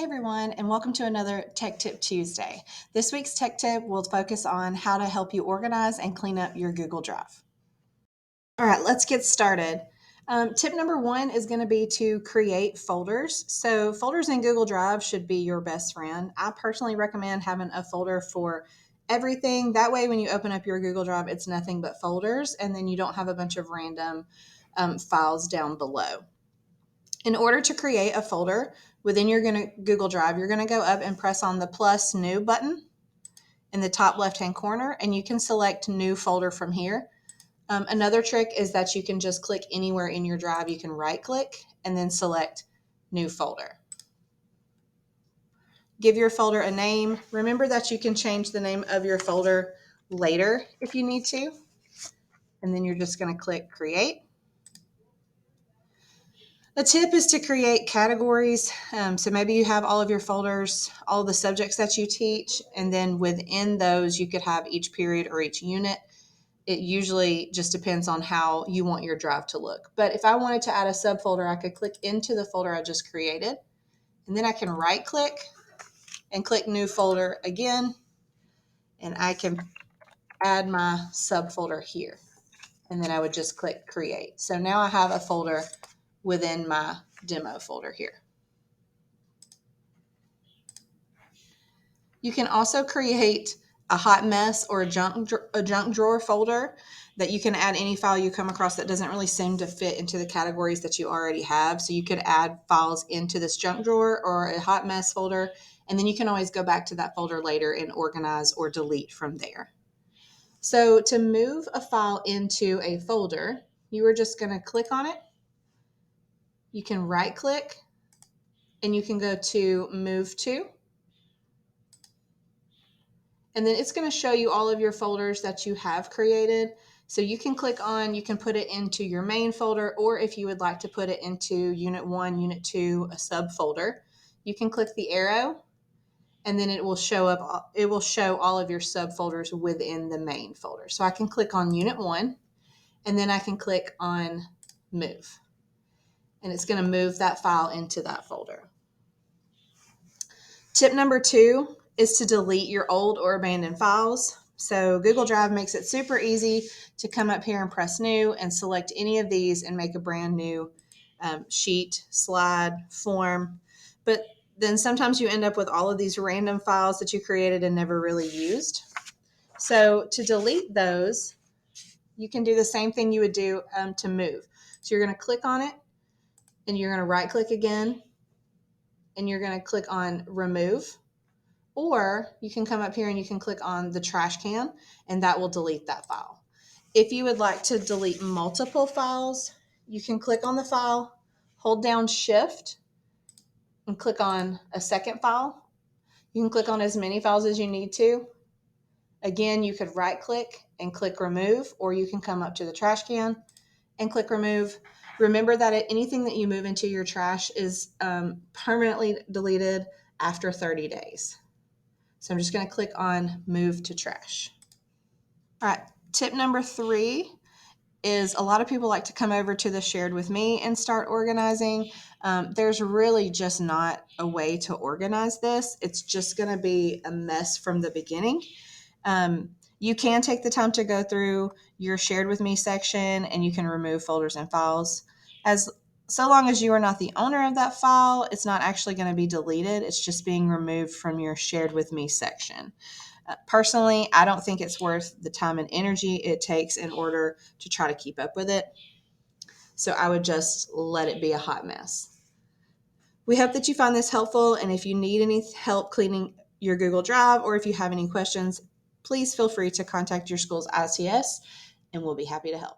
Hey everyone, and welcome to another Tech Tip Tuesday. This week's Tech Tip will focus on how to help you organize and clean up your Google Drive. All right, let's get started. Tip number one is going to be to create folders. So, folders in Google Drive should be your best friend. I personally recommend having a folder for everything. That way, when you open up your Google Drive, it's nothing but folders, and then you don't have a bunch of random files down below. In order to create a folder within your Google Drive, you're going to go up and press on the plus new button in the top left-hand corner, and you can select new folder from here. Another trick is that you can just click anywhere in your drive. You can right click and then select new folder. Give your folder a name. Remember that you can change the name of your folder later if you need to. And then you're just going to click create. A tip is to create categories. So maybe you have all of your folders, all the subjects that you teach, and then within those you could have each period or each unit. It usually just depends on how you want your drive to look. But if I wanted to add a subfolder, I could click into the folder I just created, and then I can right click and click new folder again, and I can add my subfolder here. And then I would just click create. So now I have a folder within my demo folder here. You can also create a hot mess or a junk drawer folder that you can add any file you come across that doesn't really seem to fit into the categories that you already have. So you could add files into this junk drawer or a hot mess folder, and then you can always go back to that folder later and organize or delete from there. So to move a file into a folder, you are just going to click on it. You can right click and you can go to move to. And then it's going to show you all of your folders that you have created. So you can click on, you can put it into your main folder, or if you would like to put it into Unit 1, Unit 2, a subfolder, you can click the arrow and then it will show all of your subfolders within the main folder. So I can click on Unit 1 and then I can click on Move. And it's going to move that file into that folder. Tip number 2 is to delete your old or abandoned files. So Google Drive makes it super easy to come up here and press new and select any of these and make a brand new sheet, slide, form. But then sometimes you end up with all of these random files that you created and never really used. So to delete those, you can do the same thing you would do to move. So you're going to click on it and you're going to right click again and you're going to click on remove. Or you can come up here and you can click on the trash can and that will delete that file. If you would like to delete multiple files, you can click on the file, hold down Shift, and click on a second file. You can click on as many files as you need to. Again, you could right click and click remove, or you can come up to the trash can and click remove. Remember that anything that you move into your trash is permanently deleted after 30 days. So I'm just going to click on move to trash. All right, tip number 3 is a lot of people like to come over to the shared with me and start organizing. There's really just not a way to organize this. It's just going to be a mess from the beginning. You can take the time to go through your shared with me section and you can remove folders and files. So long as you are not the owner of that file, it's not actually going to be deleted. It's just being removed from your shared with me section. Personally, I don't think it's worth the time and energy it takes in order to try to keep up with it. So I would just let it be a hot mess. We hope that you find this helpful, and if you need any help cleaning your Google Drive or if you have any questions, please feel free to contact your school's ICS and we'll be happy to help.